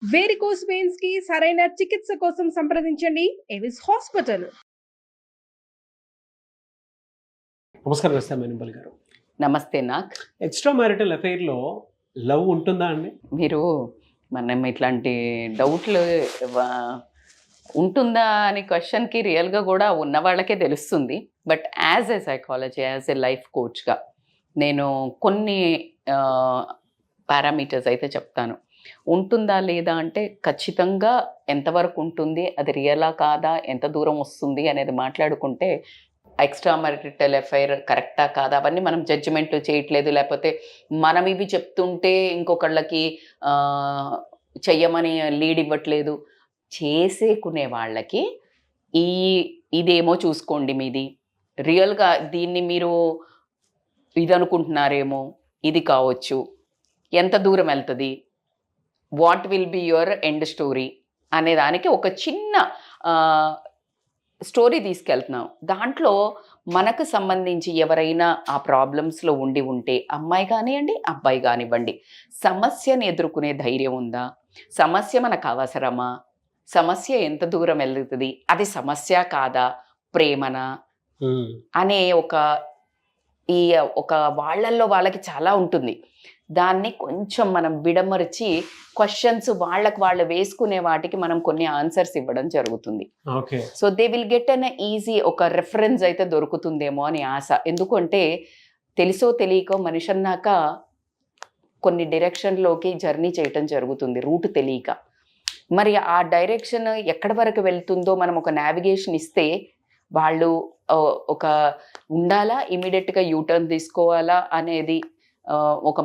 Varicose veins కి సరైన చికిత్స కోసం సంప్రదించండి ఎవిస్ హాస్పిటల్. నమస్కారం వేస్తామేనిపల్లి గారు. నమస్తే. నాకు ఎక్స్ట్రా మ్యారిటల్ అఫైర్లో లవ్ ఉంటుందా అండి? మీరు మనం ఇట్లాంటి డౌట్లు ఉంటుందా అనే క్వశ్చన్కి రియల్గా కూడా ఉన్న వాళ్ళకే తెలుస్తుంది. But as a psychology, as a life కోచ్గా నేను కొన్ని పారామీటర్స్ అయితే చెప్తాను. ఉంటుందా లేదా అంటే ఖచ్చితంగా ఎంతవరకు ఉంటుంది, అది రియలా కాదా, ఎంత దూరం వస్తుంది అనేది మాట్లాడుకుంటే ఎక్స్ట్రా మ్యారిటల్ అఫైర్ కరెక్టా కాదా అవన్నీ మనం జడ్జిమెంట్ చేయట్లేదు. లేకపోతే మనం ఇవి చెప్తుంటే ఇంకొకళ్ళకి చెయ్యమని లీడ్ ఇవ్వట్లేదు. చేసేకునే వాళ్ళకి ఇదేమో చూసుకోండి, మీది రియల్గా దీన్ని మీరు ఇది అనుకుంటున్నారేమో, ఇది కావచ్చు, ఎంత దూరం వెళ్తుంది, what will be your end story అనే దానికి ఒక చిన్న స్టోరీ తీసుకెళ్తున్నాం. దాంట్లో మనకు సంబంధించి ఎవరైనా ఆ ప్రాబ్లమ్స్లో ఉంటే, అమ్మాయి కానివ్వండి అబ్బాయి కానివ్వండి, సమస్యను ఎదుర్కొనే ధైర్యం ఉందా, సమస్య మనకు అవసరమా, సమస్య ఎంత దూరం వెళ్తుంది, అది సమస్య కాదా, ప్రేమనా అనే ఒక వాళ్ళల్లో వాళ్ళకి చాలా ఉంటుంది. దాన్ని కొంచెం మనం విడమర్చి క్వశ్చన్స్ వాళ్ళకి వాళ్ళు వేసుకునే వాటికి మనం కొన్ని ఆన్సర్స్ ఇవ్వడం జరుగుతుంది. So they will get an easy ఒక రెఫరెన్స్ అయితే దొరుకుతుందేమో అని ఆశ. ఎందుకంటే తెలుసో తెలియకో మనిషి అన్నాక కొన్ని డైరెక్షన్లోకి జర్నీ చేయటం జరుగుతుంది, రూట్ తెలియక. మరి ఆ డైరెక్షన్ ఎక్కడి వరకు వెళ్తుందో మనం ఒక నావిగేషన్ ఇస్తే వాళ్ళు ఒక ఉండాలా, ఇమీడియట్గా యూటర్న్ తీసుకోవాలా అనేది ఒక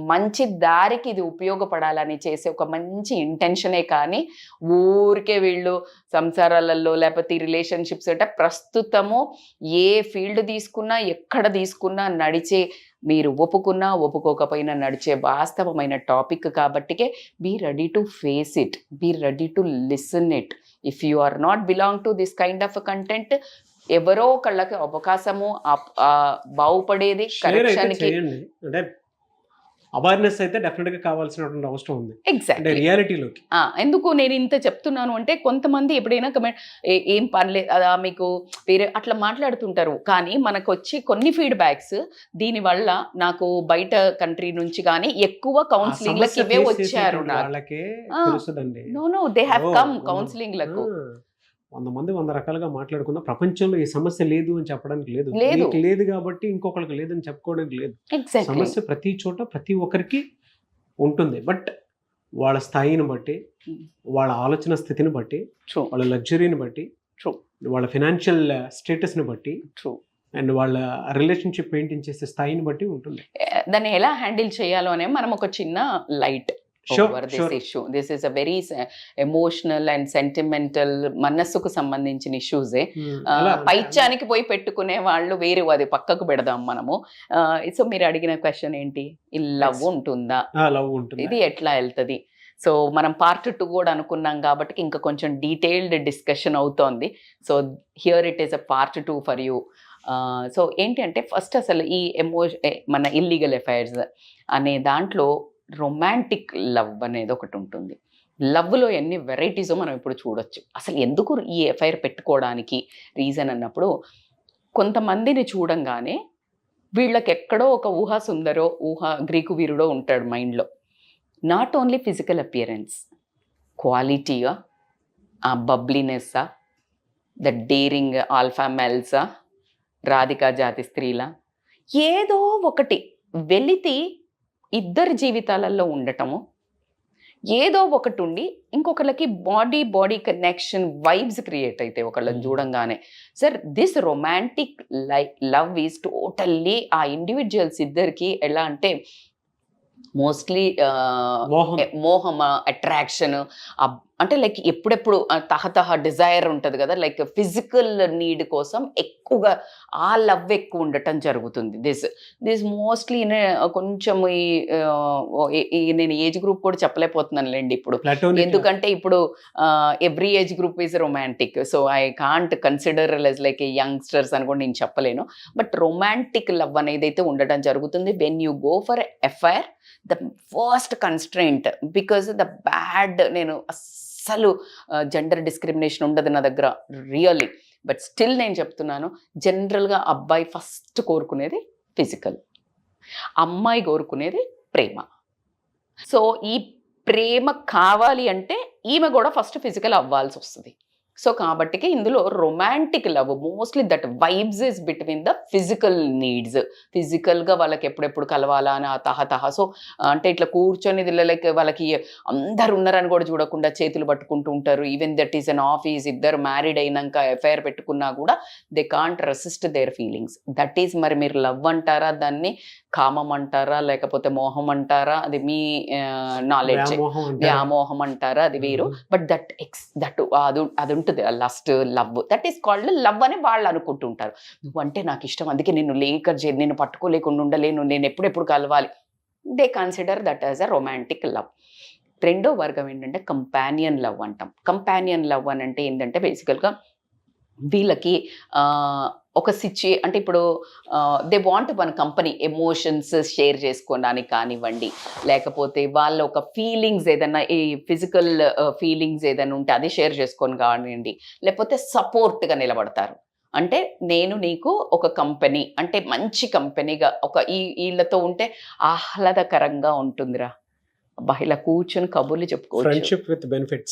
మంచి దారికి ఇది ఉపయోగపడాలని చేసే ఒక మంచి ఇంటెన్షనే. కానీ ఊరికే వీళ్ళు సంసారాలలో లేకపోతే రిలేషన్షిప్స్ అంటే ప్రస్తుతము ఏ ఫీల్డ్ తీసుకున్నా ఎక్కడ తీసుకున్నా నడిచే, మీరు ఒప్పుకున్నా ఒప్పుకోకపోయినా నడిచే వాస్తవమైన టాపిక్ కాబట్టికే be ready to face it, be ready to listen it. If you are not belong to this kind of content, ఎవరో ఒకళ్ళకి అవకాశము బాగుపడేది కరెక్షన్కి అంటే అవేర్నెస్ అయితే డెఫినెట్ గా కావాల్సినటువంటి అవసరం ఉంది. ఎగ్జాక్ట్లీ రియాలిటీలోకి ఎందుకు నేను ఇంత చెప్తున్నాను అంటే, కొంతమంది ఎప్పుడైనా కమెంట్ ఏం పర్లేదు అదా మీకు వేరే అట్లా మాట్లాడుతుంటారు. కానీ మనకు వచ్చి కొన్ని ఫీడ్బ్యాక్స్ దీనివల్ల నాకు బయట కంట్రీ నుంచి కానీ ఎక్కువ కౌన్సిలింగ్ లకు ఇవే వచ్చారు. No they have come counselling లకు 100 మంది 100 రకాలుగా మాట్లాడుకున్న ప్రపంచంలో ఈ సమస్య లేదు అని చెప్పడానికి లేదు. లేదు కాబట్టి ఇంకొకరికి లేదని చెప్పుకోవడానికి లేదు. సమస్య ప్రతి చోట ప్రతి ఒక్కరికి ఉంటుంది. బట్ వాళ్ళ స్థాయిని బట్టి, వాళ్ళ ఆలోచన స్థితిని బట్టి, వాళ్ళ లగ్జరీని బట్టి, వాళ్ళ ఫైనాన్షియల్ స్టేటస్ని బట్టి, అండ్ వాళ్ళ రిలేషన్షిప్ మెయింటైన్ చేసే స్థాయిని బట్టి ఉంటుంది. దాన్ని ఎలా హ్యాండిల్ చేయాలో అనే మనం ఒక చిన్న light over this issue. This is a very emotional and sentimental, మనస్సుకు సంబంధించిన ఇష్యూస్. పైత్యానికి పోయి పెట్టుకునే వాళ్ళు వేరే, అది పక్కకు పెడదాం మనము. సో మీరు అడిగిన క్వశ్చన్ ఏంటి, ఈ లవ్ ఉంటుందా, ఇది ఎట్లా వెళ్తుంది. సో మనం పార్ట్ 2 కూడా అనుకున్నాం కాబట్టి ఇంకా కొంచెం డీటెయిల్డ్ డిస్కషన్ అవుతోంది. So here it is a part 2 for you. So ఏంటి అంటే, ఫస్ట్ అసలు ఈ మన ఇల్లీగల్ అఫైర్స్ అనే దాంట్లో రొమాంటిక్ లవ్ అనేది ఒకటి ఉంటుంది. లవ్లో ఎన్ని వెరైటీసో మనం ఇప్పుడు చూడొచ్చు. అసలు ఎందుకు ఈ ఎఫ్ఐఆర్ పెట్టుకోవడానికి రీజన్ అన్నప్పుడు, కొంతమందిని చూడంగానే వీళ్ళకి ఎక్కడో ఒక ఊహా సుందరో గ్రీకు వీరుడో ఉంటాడు మైండ్లో. నాట్ ఓన్లీ ఫిజికల్ అపియరెన్స్, క్వాలిటీగా, ఆ బబ్లీనెస్సా, ద డేరింగ్ ఆల్ఫా మెల్సా, రాధికా జాతి స్త్రీలా, ఏదో ఒకటి వెలితి ఇద్దరి జీవితాలలో ఉండటము, ఏదో ఒకటి ఉండి ఇంకొకళ్ళకి బాడీ కనెక్షన్ వైబ్స్ క్రియేట్ అయితే ఒకళ్ళని చూడంగానే. Sir this romantic love is totally ఆ ఇండివిజువల్స్ ఇద్దరికి ఎలా అంటే మోస్ట్లీ మోహం, అట్రాక్షన్, అంటే లైక్ ఎప్పుడెప్పుడు తహతహ డిజైర్ ఉంటుంది కదా, లైక్ ఫిజికల్ నీడ్ కోసం ఎక్కువగా ఆ లవ్ ఎక్కువ ఉండటం జరుగుతుంది. దిస్ మోస్ట్లీ కొంచెం నేను ఏజ్ గ్రూప్ కూడా చెప్పలేకపోతున్నానులేండి ఇప్పుడు, ఎందుకంటే ఇప్పుడు every age group is romantic. So I can't consider like youngsters అని కూడా నేను చెప్పలేను. బట్ రొమాంటిక్ లవ్ అనేది అయితే ఉండటం జరుగుతుంది. When you go for FIR, the first constraint, because the bad, నేను అస్సలు జెండర్ డిస్క్రిమినేషన్ ఉండదు నా దగ్గర రియల్లీ, బట్ స్టిల్ నేను చెప్తున్నాను, జనరల్గా అబ్బాయి ఫస్ట్ కోరుకునేది ఫిజికల్, అమ్మాయి కోరుకునేది ప్రేమ. సో ఈ ప్రేమ కావాలి అంటే ఈమె కూడా ఫస్ట్ ఫిజికల్ అవ్వాల్సి వస్తుంది. సో కాబట్టికి ఇందులో romantic love mostly that vibes is between the physical needs. ఫిజికల్గా వాళ్ళకి ఎప్పుడెప్పుడు కలవాలా అని ఆ తహతహ. సో అంటే ఇట్లా కూర్చొని లైక్ వాళ్ళకి అందరు ఉన్నారని కూడా చూడకుండా చేతులు పట్టుకుంటూ ఉంటారు. Even that is an office, ఇద్దరు మ్యారీడ్ అయినాక ఎఫ్ఐఆర్ పెట్టుకున్నా కూడా they can't resist there feelings. That is మరి మీరు లవ్ అంటారా, దాన్ని కామం అంటారా, లేకపోతే మోహం అంటారా, అది మీ నాలెడ్జ్. వ్యామోహం అంటారా, అది వేరు. బట్ అది ఉంటుంది lust love, that is called love అని వాళ్ళు అనుకుంటుంటారు. నువ్వంటే నాకు ఇష్టం, అందుకే నేను పట్టుకోలేకుండా ఉండలేను, నేను ఎప్పుడెప్పుడు కలవాలి. They consider that as a romantic love. రెండో వర్గం ఏంటంటే కంపానియన్ లవ్ అంటాం. కంపానియన్ లవ్ అని అంటే ఏంటంటే బేసికల్గా వీళ్ళకి ఒక అంటే ఇప్పుడు they want one company emotions share చేసుకోవడానికి కానివ్వండి, లేకపోతే వాళ్ళ ఒక ఫీలింగ్స్ ఏదైనా ఈ ఫిజికల్ ఫీలింగ్స్ ఏదైనా ఉంటే అది షేర్ చేసుకొని కానివ్వండి, లేకపోతే సపోర్ట్గా నిలబడతారు. అంటే నేను నీకు ఒక కంపెనీ, అంటే మంచి కంపెనీగా ఒక వీళ్ళతో ఉంటే ఆహ్లాదకరంగా ఉంటుందిరా, ఇలా కూర్చొని కబుర్లు చెప్పుకోవచ్చు.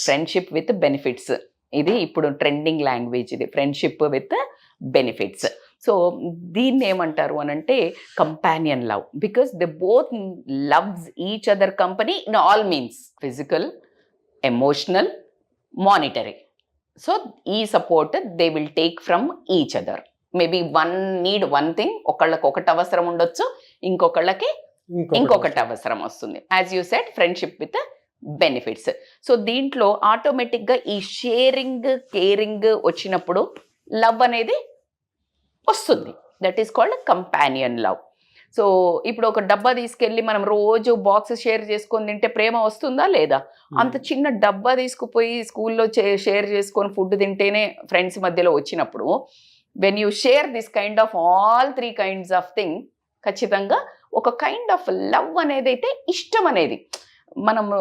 ఫ్రెండ్షిప్ విత్ బెనిఫిట్స్, ఇది ఇప్పుడు ట్రెండింగ్ లాంగ్వేజ్, ఇది ఫ్రెండ్షిప్ విత్ బెనిఫిట్స్. సో దీన్ని ఏమంటారు అని అంటే companion love, because they both loves each other company in all means, physical, emotional, monetary. So ఈ support they will take from each other. Maybe one need one thing, ఒకళ్ళకి ఒకటి అవసరం ఉండొచ్చు, ఇంకొకళ్ళకి ఇంకొకటి అవసరం వస్తుంది. As you said, friendship with benefits. So దీంట్లో ఆటోమేటిక్గా ఈ షేరింగ్, కేరింగ్ వచ్చినప్పుడు లవ్ అనేది వస్తుంది. That is called companion love. So ఇప్పుడు ఒక డబ్బా తీసుకెళ్ళి మనం రోజు బాక్స్ షేర్ చేసుకొని తింటే ప్రేమ వస్తుందా లేదా? అంత చిన్న డబ్బా తీసుకుపోయి స్కూల్లో షేర్ చేసుకొని ఫుడ్ తింటేనే ఫ్రెండ్స్ మధ్యలో వచ్చినప్పుడు, when you share this kind of all 3 kinds of thing, ఖచ్చితంగా ఒక కైండ్ ఆఫ్ లవ్ అనేది అయితే ఇష్టం అనేది మనము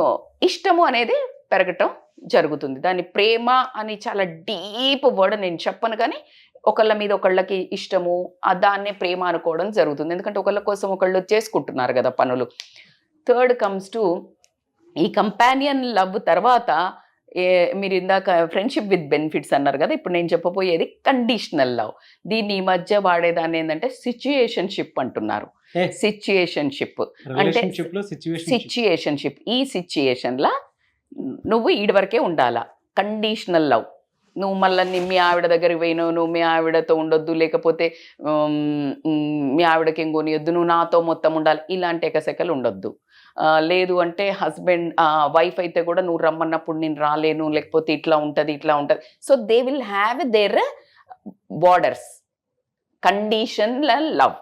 ఇష్టము అనేది పెరగటం జరుగుతుంది. దాన్ని ప్రేమ అని చాలా డీప్ వర్డ్ నేను చెప్పను, కానీ ఒకళ్ళ మీద ఒకళ్ళకి ఇష్టము, దాన్నే ప్రేమ అనుకోవడం జరుగుతుంది. ఎందుకంటే ఒకళ్ళ కోసం ఒకళ్ళు చేసుకుంటున్నారు కదా పనులు. థర్డ్ కమ్స్ టు ఈ కంపానియన్ లవ్ తర్వాత మీరు ఇందాక ఫ్రెండ్షిప్ విత్ బెనిఫిట్స్ అన్నారు కదా, ఇప్పుడు నేను చెప్పబోయేది కండిషనల్ లవ్. దీన్ని ఈ మధ్య వాడేదాన్ని ఏంటంటే సిచ్యుయేషన్షిప్ అంటున్నారు. సిచ్యుయేషన్షిప్ అంటే సిచ్యుయేషన్షిప్, ఈ సిచ్యుయేషన్లా నువ్వు ఈడి వరకే ఉండాలా. కండిషనల్ లవ్, నువ్వు మళ్ళీ మీ ఆవిడ దగ్గరికి పోయినావు, నువ్వు మీ ఆవిడతో ఉండొద్దు, లేకపోతే మీ ఆవిడకి ఏం కొనియొద్దు, నువ్వు నాతో మొత్తం ఉండాలి, ఇలాంటి ఎకసెకలు ఉండొద్దు. లేదు అంటే హస్బెండ్ వైఫ్ అయితే కూడా నువ్వు రమ్మన్నప్పుడు నేను రాలేను, లేకపోతే ఇట్లా ఉంటుంది ఇట్లా ఉంటుంది. So they will have their borders. Conditional love,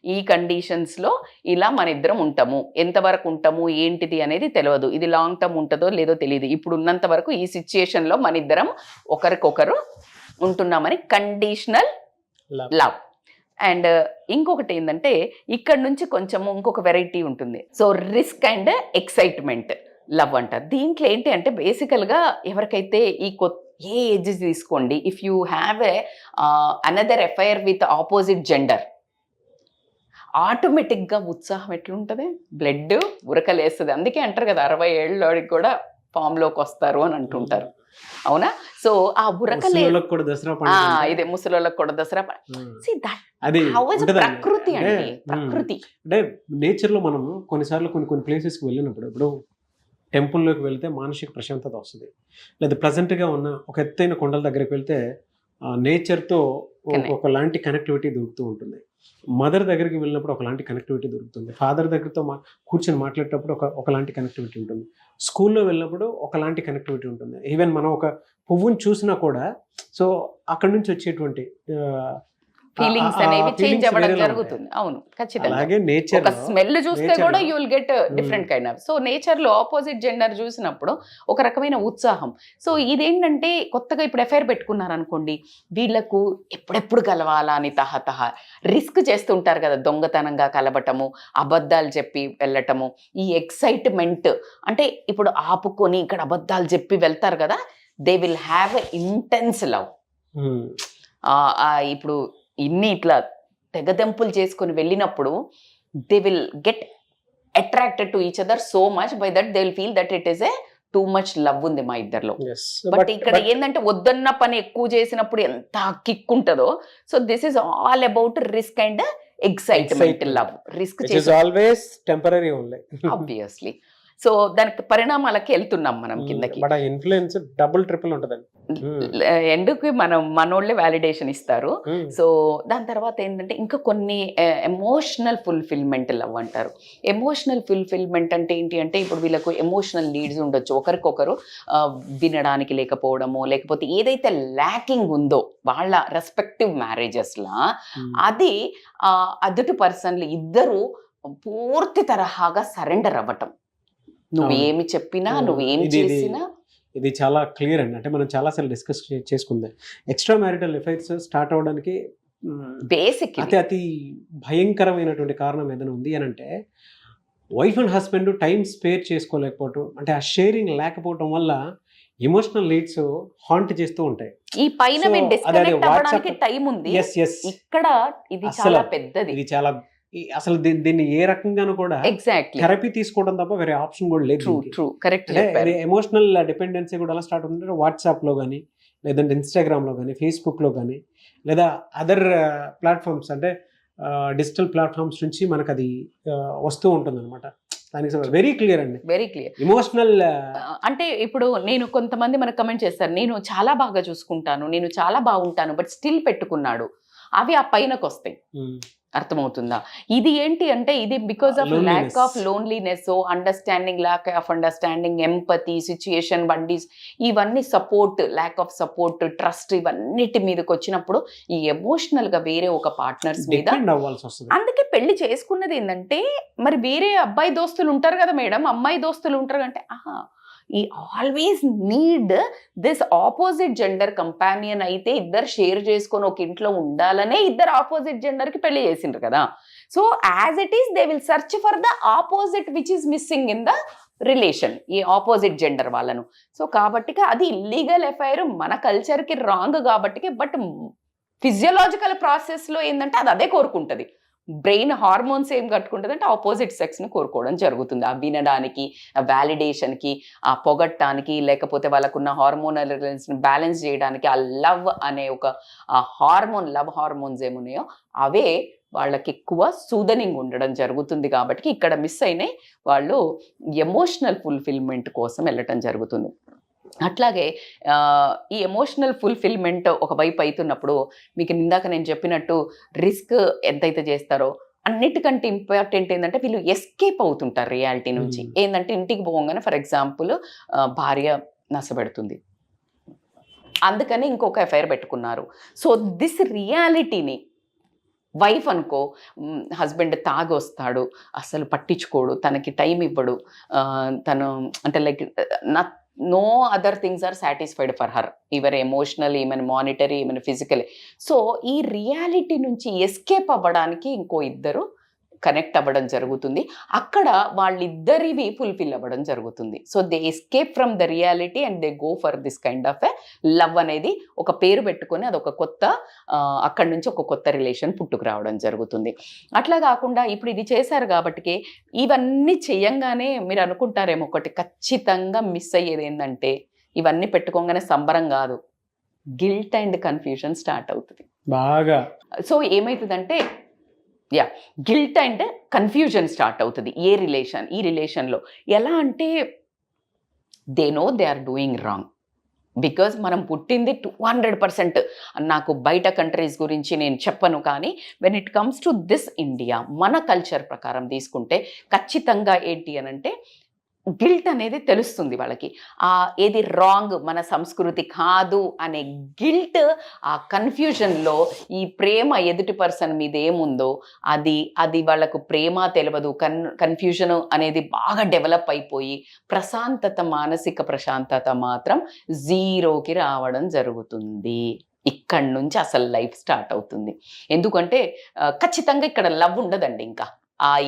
ఈ కండిషన్స్లో ఇలా మన ఇద్దరం ఉంటాము, ఎంతవరకు ఉంటాము ఏంటిది అనేది తెలియదు, ఇది లాంగ్ టర్మ్ ఉంటుందో లేదో తెలియదు, ఇప్పుడు ఉన్నంత వరకు ఈ సిచ్యుయేషన్లో మన ఇద్దరం ఒకరికొకరు ఉంటున్నామని కండిషనల్ లవ్. అండ్ ఇంకొకటి ఏంటంటే ఇక్కడ నుంచి కొంచెము ఇంకొక వెరైటీ ఉంటుంది. So risk and excitement love అంటారు. దీంట్లో ఏంటి అంటే బేసికల్గా ఎవరికైతే ఏ ఏజ్ తీసుకోండి, if you have another affair with opposite gender, ఆటోమేటిక్గా ఉత్సాహం ఎట్లుంటుంది, బ్లడ్ ఉరకలేస్తుంది. అందుకే అంటారు కదా 60 ఏళ్ళకి కూడా ఫామ్లోకి వస్తారు అని అంటుంటారు, అవునా? సో ఆ ఉరకలే ఇదే ముసలోళ్ళకి కూడా దసరా. ప్రకృతి అండి, ప్రకృతి అంటే నేచర్లో మనం కొన్నిసార్లు కొన్ని ప్లేసెస్కి వెళ్ళినప్పుడు, ఇప్పుడు టెంపుల్లోకి వెళ్తే మానసిక ప్రశాంతత వస్తుంది, లేదా ప్లెజెంట్గా ఉన్న ఒక ఎత్తైన కొండల దగ్గరికి వెళ్తే నేచర్తో ఒకలాంటి కనెక్టివిటీ దొరుకుతూ ఉంటుంది. మదర్ దగ్గరికి వెళ్ళినప్పుడు ఒకలాంటి కనెక్టివిటీ దొరుకుతుంది. ఫాదర్ దగ్గరతో కూర్చొని మాట్లాడేటప్పుడు ఒకలాంటి కనెక్టివిటీ ఉంటుంది. స్కూల్లో వెళ్ళినప్పుడు ఒకలాంటి కనెక్టివిటీ ఉంటుంది. ఈవెన్ మనం ఒక పువ్వుని చూసినా కూడా సో అక్కడ నుంచి వచ్చేటువంటి ఫీలింగ్స్ అనేవి చేంజ్ అవ్వడం జరుగుతుంది. అవును, ఖచ్చితంగా. అలాగే నేచర్ ఒక స్మెల్ చూస్తే కూడా you will get different kind of. So nature లో ఆపోజిట్ జెండర్ చూసినప్పుడు ఒక రకమైన ఉత్సాహం. సో ఇదేంటంటే కొత్తగా ఇప్పుడు ఎఫ్ఐఆర్ పెట్టుకున్నారు అనుకోండి, వీళ్ళకు ఎప్పుడెప్పుడు కలవాలా అని తహతహ రిస్క్ చేస్తుంటారు కదా, దొంగతనంగా కలవటము, అబద్ధాలు చెప్పి వెళ్ళటము, ఈ ఎక్సైట్మెంట్ అంటే ఇప్పుడు ఆపుకొని ఇక్కడ అబద్ధాలు చెప్పి వెళ్తారు కదా, they will have a intense love. ఇప్పుడు ఇన్ని ఇట్లా తెగదెంపులు చేసుకుని వెళ్ళినప్పుడు they will get attracted to each other so much, by that they will feel that it is a too much love ఉంది మా ఇద్దరిలో. బట్ ఇక్కడ ఏంటంటే వద్దన్న పని ఎక్కువ చేసినప్పుడు ఎంత కిక్ ఉంటుందో. So this is all about risk and excitement love. Risk always temporary only obviously. So దానికి పరిణామాలకి వెళ్తున్నాం మనం కిందకి. బట్ ఆ ఇన్ఫ్లుయెన్స్ డబుల్ ట్రిపుల్ ఉంటుందండి. ఎందుకు మనోళ్ళే వ్యాలిడేషన్ ఇస్తారు. సో దాని తర్వాత ఏంటంటే ఇంకా కొన్ని ఎమోషనల్ ఫుల్ఫిల్మెంట్ లవ్ అంటారు. ఎమోషనల్ ఫుల్ఫిల్మెంట్ అంటే ఏంటి అంటే ఇప్పుడు వీళ్ళకు ఎమోషనల్ నీడ్స్ ఉండొచ్చు, ఒకరికొకరు వినడానికి లేకపోవడము, లేకపోతే ఏదైతే ల్యాకింగ్ ఉందో వాళ్ళ రెస్పెక్టివ్ మ్యారేజెస్లా అది అదుటి పర్సన్లు ఇద్దరు పూర్తి తరహాగా సరెండర్ అవ్వటం. నువ్వేమి చెప్పినా నువ్వేం చేసినా ఇది చాలా క్లియర్ అండి. అంటే మనం చాలాసార్లు డిస్కస్ చేసుకుందాం. ఎక్స్ట్రా మ్యారిటల్ ఎఫైర్స్ స్టార్ట్ అవడానికి బేసిక్ అతి భయంకరమైనటువంటి కారణం ఏదైనా ఉంది అని అంటే wife and husband time spare చేసుకోలేకపోవటం, అంటే ఆ షేరింగ్ లేకపోవటం వల్ల ఎమోషనల్ నీడ్స్ హాంట్ చేస్తూ ఉంటాయి. ఈ పైన డిస్కనెక్ట్ అవ్వడానికి టైం ఉంది, ఇక్కడ ఇది చాలా పెద్దది. ఇది చాలా అసలు దీన్ని ఏ రకంగానూ కూడా థెరపీ తీసుకోవడం తప్ప వేరే ఆప్షన్ కూడా లేదు. ఎమోషనల్ డిపెండెన్సీ కూడా ఎలా స్టార్ట్ అవుతుందంటే వాట్సాప్ లో కానీ, లేదంటే ఇన్స్టాగ్రామ్ లో కానీ, ఫేస్బుక్ లో కానీ, లేదా అదర్ ప్లాట్ఫామ్స్ అంటే డిజిటల్ ప్లాట్ఫామ్స్ నుంచి మనకు అది వస్తూ ఉంటుంది అనమాట. దానికి వెరీ క్లియర్ అండి, వెరీ క్లియర్ ఎమోషనల్. అంటే ఇప్పుడు నేను కొంతమంది మనకు కమెంట్ చేస్తారు, నేను చాలా బాగా చూసుకుంటాను, నేను చాలా బాగుంటాను, బట్ స్టిల్ పెట్టుకున్నాడు, అవి ఆ పైనకు వస్తాయి. అర్థమవుతుందా? ఇది ఏంటి అంటే ఇది because of lack of loneliness, understanding, lack of understanding, empathy, situation బండీస్, ఇవన్నీ support, lack of support, trust, ఇవన్నిటి మీదకి వచ్చినప్పుడు ఈ ఎమోషనల్ గా వేరే ఒక పార్ట్నర్స్ మీద. అందుకే పెళ్లి చేసుకున్నది ఏంటంటే మరి వేరే అబ్బాయి దోస్తులు ఉంటారు కదా మేడం, అమ్మాయి దోస్తులు ఉంటారు అంటే ఈ always need this opposite gender companion. అయితే ఇద్దరు షేర్ చేసుకొని ఒక ఇంట్లో ఉండాలనే ఇద్దరు ఆపోజిట్ జెండర్ కి పెళ్లి చేసిండ్రు కదా. So as it is they will search for the opposite which is missing in the relation, ఈ ఆపోజిట్ జెండర్ వాళ్ళను. సో కాబట్టి అది ఇల్లీగల్ ఎఫైర్, మన కల్చర్ కి రాంగ్ కాబట్టి. బట్ ఫిజియోలాజికల్ ప్రాసెస్ లో ఏంటంటే అది అదే కోరుకుంటది. బ్రెయిన్ హార్మోన్స్ ఏం కట్టుకుంటుంది అంటే ఆపోజిట్ సెక్స్ని కోరుకోవడం జరుగుతుంది. ఆ వినడానికి, ఆ వ్యాలిడేషన్కి, ఆ పొగట్టానికి, లేకపోతే వాళ్ళకున్న హార్మోనల్ బ్యాలెన్స్ చేయడానికి, ఆ లవ్ అనే ఒక హార్మోన్, లవ్ హార్మోన్స్ ఏమున్నాయో అవే వాళ్ళకి ఎక్కువ సూదనింగ్ ఉండడం జరుగుతుంది. కాబట్టి ఇక్కడ మిస్ అయినాయి, వాళ్ళు ఎమోషనల్ ఫుల్ఫిల్మెంట్ కోసం వెళ్ళటం జరుగుతుంది. అట్లాగే ఈ ఎమోషనల్ ఫుల్ఫిల్మెంట్ ఒకవైపు అవుతున్నప్పుడు మీకు ఇందాక నేను చెప్పినట్టు రిస్క్ ఎంతైతే చేస్తారో అన్నిటికంటే ఇంపార్టెంట్ ఏంటంటే వీళ్ళు ఎస్కేప్ అవుతుంటారు రియాలిటీ నుంచి. ఏంటంటే ఇంటికి పోగానే ఫర్ ఎగ్జాంపుల్ భార్య నష్టపెడుతుంది, అందుకని ఇంకొక ఎఫ్ఐఆర్ పెట్టుకున్నారు. సో దిస్ రియాలిటీని వైఫ్ అనుకో, హస్బెండ్ తాగి వస్తాడు, అసలు పట్టించుకోడు, తనకి టైం ఇవ్వడు, తను అంటే like no other things are satisfied for her, even emotionally, even monetary, even physically. So ఈ రియాలిటీ నుంచి ఎస్కేప్ అవ్వడానికి ఇంకో ఇద్దరు కనెక్ట్ అవ్వడం జరుగుతుంది. అక్కడ వాళ్ళిద్దరివి ఫుల్ఫిల్ అవ్వడం జరుగుతుంది. So they escape from the reality and they go for this kind of a love అనేది ఒక పేరు పెట్టుకొని అదొక కొత్త, అక్కడి నుంచి ఒక కొత్త రిలేషన్ పుట్టుకు రావడం జరుగుతుంది. అట్లా కాకుండా ఇప్పుడు ఇది చేశారు కాబట్టి ఇవన్నీ చేయంగానే మీరు అనుకుంటారేమో ఒకటి ఖచ్చితంగా మిస్ అయ్యేది ఏంటంటే ఇవన్నీ పెట్టుకోగానే సంబరం కాదు, గిల్ట్ అండ్ కన్ఫ్యూజన్ స్టార్ట్ అవుతుంది బాగా. సో ఏమవుతుందంటే గిల్ట్ అండ్ కన్ఫ్యూజన్ స్టార్ట్ అవుతుంది ఈ రిలేషన్లో. ఎలా అంటే they know they are doing wrong, because మనం పుట్టింది 200%. నాకు బయట కంట్రీస్ గురించి నేను చెప్పను, కానీ when it comes to this India, మన కల్చర్ ప్రకారం తీసుకుంటే ఖచ్చితంగా ఏంటి అని అంటే గిల్ట్ అనేది తెలుస్తుంది వాళ్ళకి. ఏది రాంగ్, మన సంస్కృతి కాదు అనే గిల్ట్, ఆ కన్ఫ్యూజన్లో ఈ ప్రేమ ఎదుటి పర్సన్ మీద ఏముందో అది వాళ్ళకు ప్రేమ తెలియదు. కన్ఫ్యూజన్ అనేది బాగా డెవలప్ అయిపోయి ప్రశాంతత, మానసిక ప్రశాంతత మాత్రం జీరోకి రావడం జరుగుతుంది. ఇక్కడి నుంచి అసలు లైఫ్ స్టార్ట్ అవుతుంది. ఎందుకంటే ఖచ్చితంగా ఇక్కడ లవ్ ఉండదండి. ఇంకా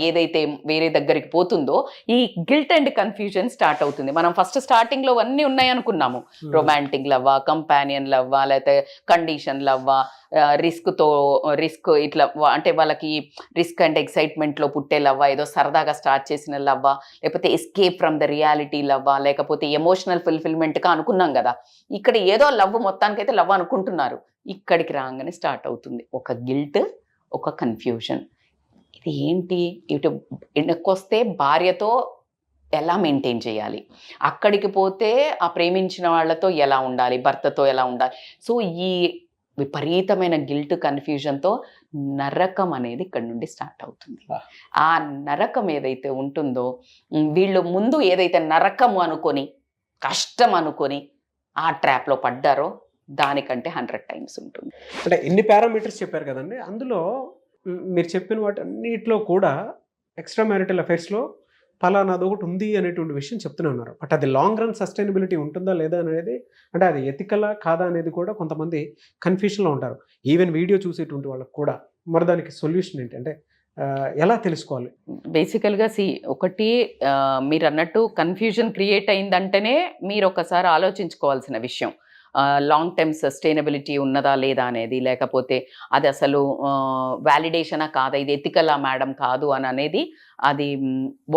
ఏదైతే వేరే దగ్గరికి పోతుందో ఈ గిల్ట్ అండ్ కన్ఫ్యూజన్ స్టార్ట్ అవుతుంది. మనం ఫస్ట్ స్టార్టింగ్లో అన్నీ ఉన్నాయి అనుకున్నాము. రొమాంటిక్ లవ్వా, కంపానియన్ లవ్వా, లేకపోతే కండిషన్ లవ్వా, రిస్క్ ఇట్లా అంటే వాళ్ళకి రిస్క్ అండ్ ఎక్సైట్మెంట్లో పుట్టే లవ్వా, ఏదో సరదాగా స్టార్ట్ చేసిన లవ్వా, లేకపోతే ఎస్కేప్ ఫ్రమ్ ద రియాలిటీ లవ్వా, లేకపోతే ఎమోషనల్ ఫుల్ఫిల్మెంట్గా అనుకున్నాం కదా. ఇక్కడ ఏదో లవ్, మొత్తానికైతే లవ్ అనుకుంటున్నారు. ఇక్కడికి రాగానే స్టార్ట్ అవుతుంది ఒక గిల్ట్, ఒక కన్ఫ్యూజన్. ఇది ఏంటి, ఇటు వెనక్కొస్తే భార్యతో ఎలా మెయింటైన్ చేయాలి, అక్కడికి పోతే ఆ ప్రేమించిన వాళ్ళతో ఎలా ఉండాలి, భర్తతో ఎలా ఉండాలి. సో ఈ విపరీతమైన గిల్ట్, కన్ఫ్యూజన్తో నరకం అనేది ఇక్కడ నుండి స్టార్ట్ అవుతుంది. ఆ నరకం ఏదైతే ఉంటుందో, వీళ్ళు ముందు ఏదైతే నరకము అనుకొని, కష్టం అనుకొని ఆ ట్రాప్లో పడ్డారో దానికంటే 100 times ఉంటుంది. అంటే ఎన్ని పారామీటర్స్ చెప్పారు కదండి, అందులో మీరు చెప్పిన వాటి అన్నిటిలో కూడా ఎక్స్ట్రా మ్యారిటల్ అఫైర్స్లో ఫలానాది ఒకటి ఉంది అనేటువంటి విషయం చెప్తూనే ఉన్నారు. బట్ అది లాంగ్ రన్ సస్టైనబిలిటీ ఉంటుందా లేదా అనేది, అంటే అది ఎథికలా కాదా అనేది కూడా కొంతమంది కన్ఫ్యూషన్లో ఉంటారు. ఈవెన్ వీడియో చూసేటువంటి వాళ్ళకి కూడా. మరి దానికి సొల్యూషన్ ఏంటి, అంటే ఎలా తెలుసుకోవాలి? బేసికల్గా ఒకటి మీరు అన్నట్టు కన్ఫ్యూజన్ క్రియేట్ అయిందంటేనే మీరు ఒకసారి ఆలోచించుకోవాల్సిన విషయం, లాంగ్ టర్మ్ సస్టైనబిలిటీ ఉన్నదా లేదా అనేది, లేకపోతే అది అసలు వ్యాలిడేషనా కాదా, ఇది ఎథికలా మేడం కాదు అని అనేది అది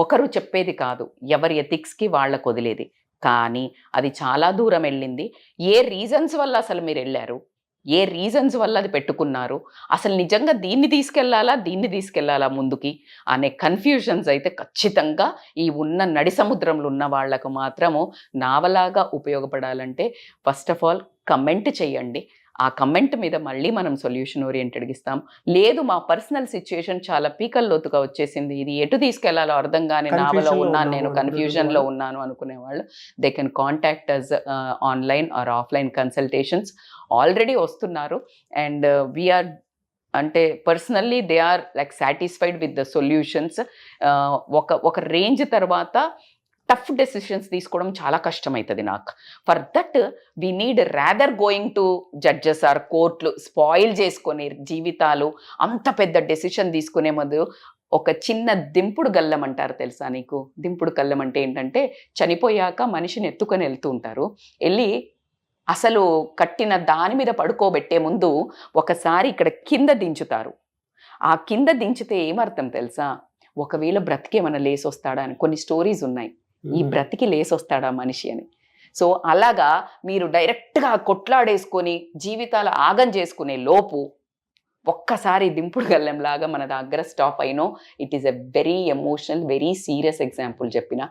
ఒకరు చెప్పేది కాదు, ఎవరి ఎథిక్స్కి వాళ్ళకు వదిలేది. కానీ అది చాలా దూరం వెళ్ళింది. ఏ రీజన్స్ వల్ల అసలు మీరు వెళ్ళారు, ఏ రీజన్స్ వల్ల అది పెట్టుకున్నారు, అసలు నిజంగా దీన్ని తీసుకెళ్లాలా ముందుకి అనే కన్ఫ్యూజన్స్ అయితే ఖచ్చితంగా ఈ ఉన్న నడి సముద్రంలో ఉన్న వాళ్లకు మాత్రము నావలాగా ఉపయోగపడాలంటే ఫస్ట్ ఆఫ్ ఆల్ కమెంట్ చేయండి. ఆ కమెంట్ మీద మళ్ళీ మనం సొల్యూషన్ ఓరియంటెడ్గా ఇస్తాం. లేదు మా పర్సనల్ సిచ్యుయేషన్ చాలా పీకల్లోతుగా వచ్చేసింది, ఇది ఎటు తీసుకెళ్లాలో అర్థం కాని నావలో ఉన్నాను, నేను కన్ఫ్యూజన్లో ఉన్నాను అనుకునే వాళ్ళు they can contact us online or offline consultations already వస్తున్నారు. అండ్ వీఆర్ అంటే personally they are like satisfied with the solutions. ఒక రేంజ్ తర్వాత టఫ్ డెసిషన్స్ తీసుకోవడం చాలా కష్టమవుతుంది నాకు. For that we need rather going to judges or కోర్టులు spoil చేసుకొని జీవితాలు, అంత పెద్ద డెసిషన్ తీసుకునే ముందు ఒక చిన్న దింపుడు గల్లం అంటారు తెలుసా నీకు? దింపుడు గల్లం అంటే ఏంటంటే చనిపోయాక మనిషిని ఎత్తుకొని వెళ్తూ ఉంటారు, వెళ్ళి అసలు కట్టిన దాని మీద పడుకోబెట్టే ముందు ఒకసారి ఇక్కడ కింద దించుతారు. ఆ కింద దించితే ఏమర్థం తెలుసా, ఒకవేళ బ్రతికేమన్నా లేసొస్తాడా అని. కొన్ని స్టోరీస్ ఉన్నాయి, ఈ బ్రతికి లేసొస్తాడా మనిషి అని. సో అలాగా మీరు డైరెక్ట్గా కొట్లాడేసుకొని జీవితాలు ఆగం చేసుకునే లోపు ఒక్కసారి దింపుడు గల్లెం లాగా మన దగ్గర స్టాప్ అయినో. It is a very emotional, very serious example చెప్పిన.